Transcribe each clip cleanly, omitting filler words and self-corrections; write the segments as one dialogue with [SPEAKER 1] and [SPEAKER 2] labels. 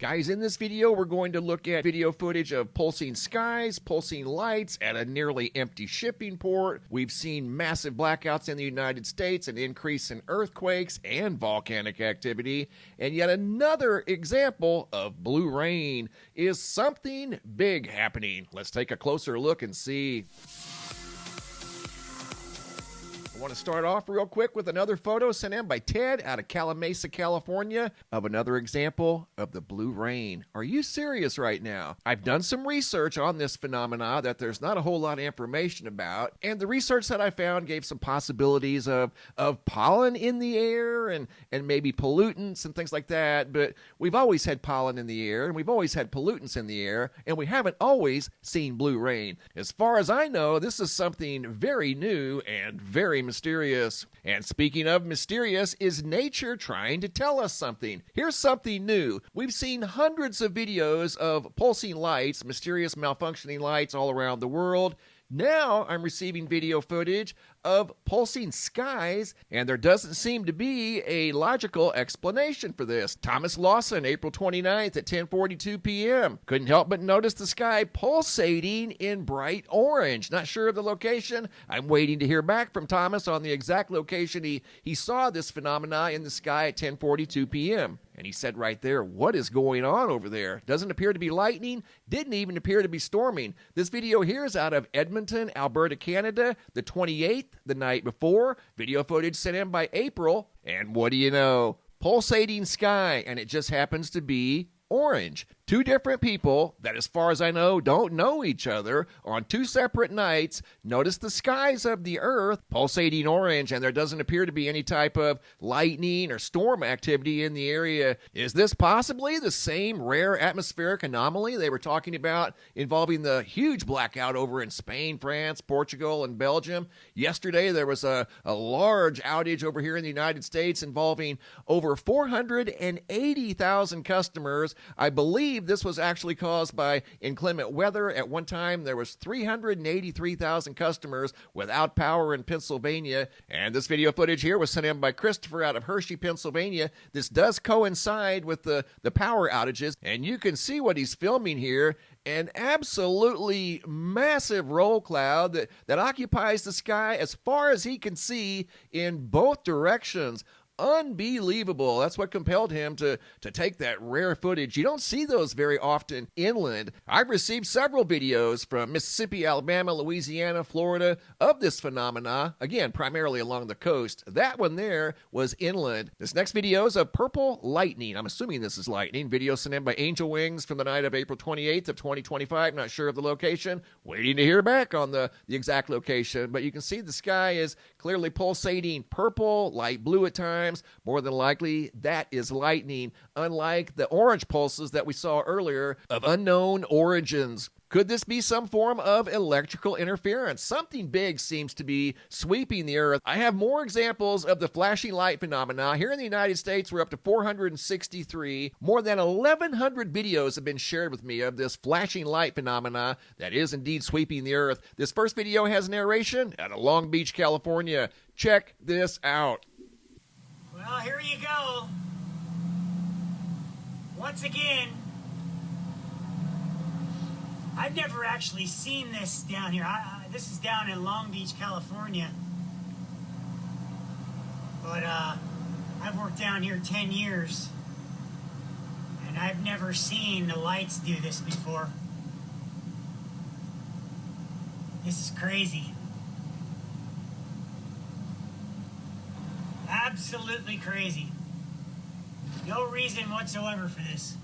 [SPEAKER 1] Guys, in this video, we're going to look at video footage of pulsing skies, pulsing lights at a nearly empty shipping port. We've seen massive blackouts in the United States, an increase in earthquakes and volcanic activity. And yet another example of blue rain. Is something big happening? Let's take a closer look and see. I want to start off real quick with another photo sent in by Ted out of Calimesa, California, of another example of the blue rain. Are you serious right now? I've done some research on this phenomena that there's not a whole lot of information about, and the research that I found gave some possibilities of pollen in the air and maybe pollutants and things like that, but we've always had pollen in the air, and we've always had pollutants in the air, and we haven't always seen blue rain. As far as I know, this is something very new and very mysterious. And speaking of mysterious, is nature trying to tell us something? Here's something new. We've seen hundreds of videos of pulsing lights, mysterious malfunctioning lights all around the world. Now I'm receiving video footage of pulsing skies, and there doesn't seem to be a logical explanation for this. Thomas Lawson, April 29th at 10:42 p.m. Couldn't help but notice the sky pulsating in bright orange. Not sure of the location. I'm waiting to hear back from Thomas on the exact location he saw this phenomena in the sky at 10:42 p.m. And he said right there, what is going on over there? Doesn't appear to be lightning, didn't even appear to be storming. This video here is out of Edmonton, Alberta, Canada, the 28th, the night before. Video footage sent in by April. And what do you know? Pulsating sky, and it just happens to be orange. Two different people that, as far as I know, don't know each other on two separate nights notice the skies of the earth pulsating orange, and there doesn't appear to be any type of lightning or storm activity in the area. Is this possibly the same rare atmospheric anomaly they were talking about involving the huge blackout over in Spain, France, Portugal, and Belgium? Yesterday, there was a large outage over here in the United States involving over 480,000 customers. I believe this was actually caused by inclement weather. At one time, there was 383,000 customers without power in Pennsylvania. And this video footage here was sent in by Christopher out of Hershey, Pennsylvania. This does coincide with the power outages. And you can see what he's filming here. An absolutely massive roll cloud that occupies the sky as far as he can see in both directions. Unbelievable. That's what compelled him to take that rare footage. You don't see those very often inland. I've received several videos from Mississippi, Alabama, Louisiana, Florida of this phenomena, again, primarily along the coast. That one there was inland. This next video is of purple lightning. I'm assuming this is lightning. Video sent in by Angel Wings from the night of April 28th of 2025. Not sure of the location. Waiting to hear back on the exact location. But you can see the sky is clearly pulsating purple, light blue at times. More than likely, that is lightning, unlike the orange pulses that we saw earlier of unknown origins. Could this be some form of electrical interference? Something big seems to be sweeping the earth. I have more examples of the flashing light phenomena. Here in the United States, we're up to 463. More than 1,100 videos have been shared with me of this flashing light phenomena that is indeed sweeping the earth. This first video has narration out of Long Beach, California. Check this out.
[SPEAKER 2] Well, here you go. Once again, I've never actually seen this down here. This is down in Long Beach, California. But I've worked down here 10 years, and I've never seen the lights do this before. This is crazy. Absolutely crazy. No reason whatsoever for this.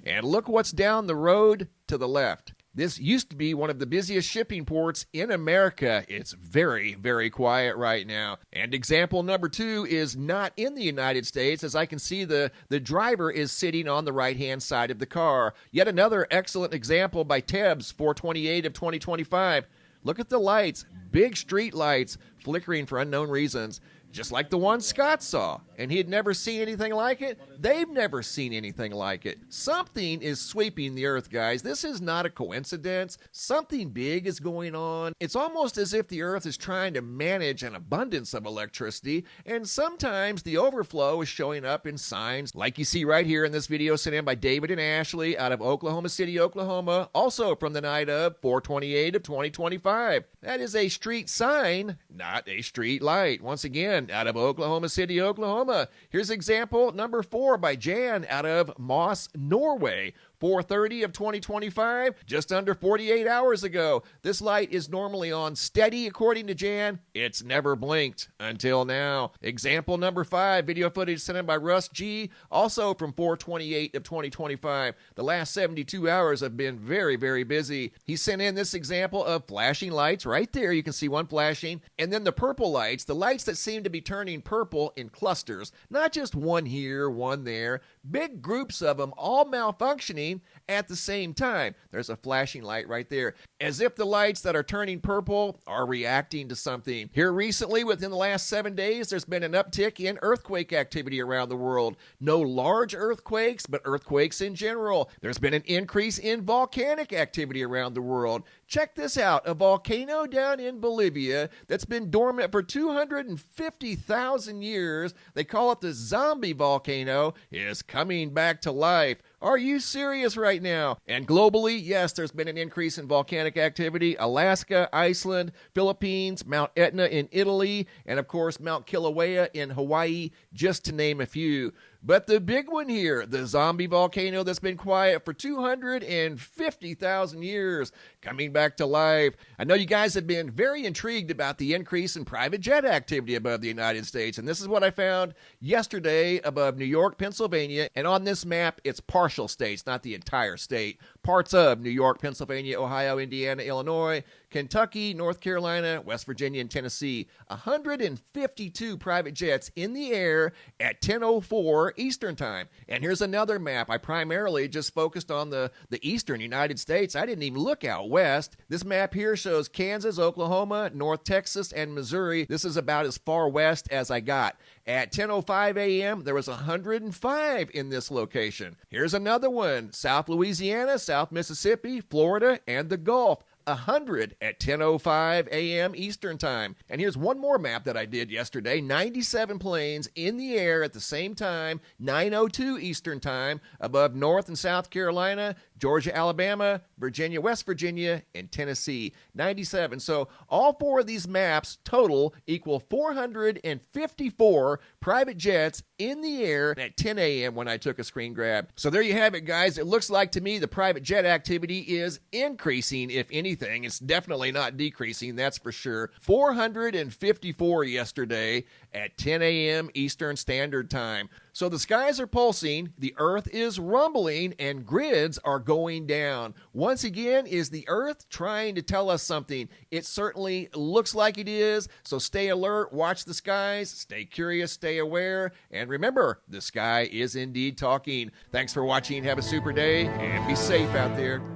[SPEAKER 1] And look what's down the road to the left. This used to be one of the busiest shipping ports in America. It's very, very quiet right now. And example number 2 is not in the United States. As I can see, the driver is sitting on the right-hand side of the car. Yet another excellent example by Tebs, 4/28 of 2025. Look at the lights, big street lights, flickering for unknown reasons. just like the one Scott saw, and he had never seen anything like it. They've never seen anything like it. Something is sweeping the Earth, guys. This is not a coincidence. Something big is going on. It's almost as if the Earth is trying to manage an abundance of electricity, and sometimes the overflow is showing up in signs like you see right here in this video sent in by David and Ashley out of Oklahoma City, Oklahoma, also from the night of 4/28 of 2025. That is a street sign, not a street light. Once again, out of Oklahoma City, Oklahoma. Here's example number 4 by Jan out of Moss, Norway. 4:30 of 2025, just under 48 hours ago. This light is normally on steady, according to Jan. It's never blinked until now. Example number 5, video footage sent in by Russ G, also from 4/28 of 2025. The last 72 hours have been very, very busy. He sent in this example of flashing lights right there. You can see one flashing. And then the purple lights, the lights that seem to be turning purple in clusters. Not just one here, one there. Big groups of them all malfunctioning at the same time. There's a flashing light right there, as if the lights that are turning purple are reacting to something. Here recently, within the last 7 days, there's been an uptick in earthquake activity around the world. No large earthquakes, but earthquakes in general. There's been an increase in volcanic activity around the world. Check this out, a volcano down in Bolivia that's been dormant for 250,000 years, they call it the zombie volcano, is coming back to life. Are you serious right now? And globally, yes, there's been an increase in volcanic activity. Alaska, Iceland, Philippines, Mount Etna in Italy, and of course Mount Kilauea in Hawaii, just to name a few. But the big one here, the zombie volcano that's been quiet for 250,000 years, coming back to life. I know you guys have been very intrigued about the increase in private jet activity above the United States, and this is what I found yesterday above New York, Pennsylvania, and on this map, it's partial states, not the entire state. Parts of New York, Pennsylvania, Ohio, Indiana, Illinois, Kentucky, North Carolina, West Virginia, and Tennessee. 152 private jets in the air at 10:04 Eastern Time. And here's another map. I primarily just focused on the eastern United States. I didn't even look out west. This map here shows Kansas, Oklahoma, North Texas, and Missouri. This is about as far west as I got. At 10:05 a.m., there was 105 in this location. Here's another one. South Louisiana, South Mississippi, Florida, and the Gulf. 100 at 10:05 a.m. Eastern Time. And here's one more map that I did yesterday. 97 planes in the air at the same time, 9:02 Eastern Time, above North and South Carolina, Georgia, Alabama, Virginia, West Virginia, and Tennessee. 97. So all 4 of these maps total equal 454 private jets in the air at 10 a.m. when I took a screen grab. So there you have it, guys. It looks like to me the private jet activity is increasing, if anything. It's definitely not decreasing, that's for sure. 454 yesterday at 10 a.m. Eastern Standard Time. So the skies are pulsing, the Earth is rumbling, and grids are going down. Once again, is the Earth trying to tell us something? It certainly looks like it is. So stay alert, watch the skies, stay curious, stay aware, and remember, the sky is indeed talking. Thanks for watching. Have a super day, and be safe out there.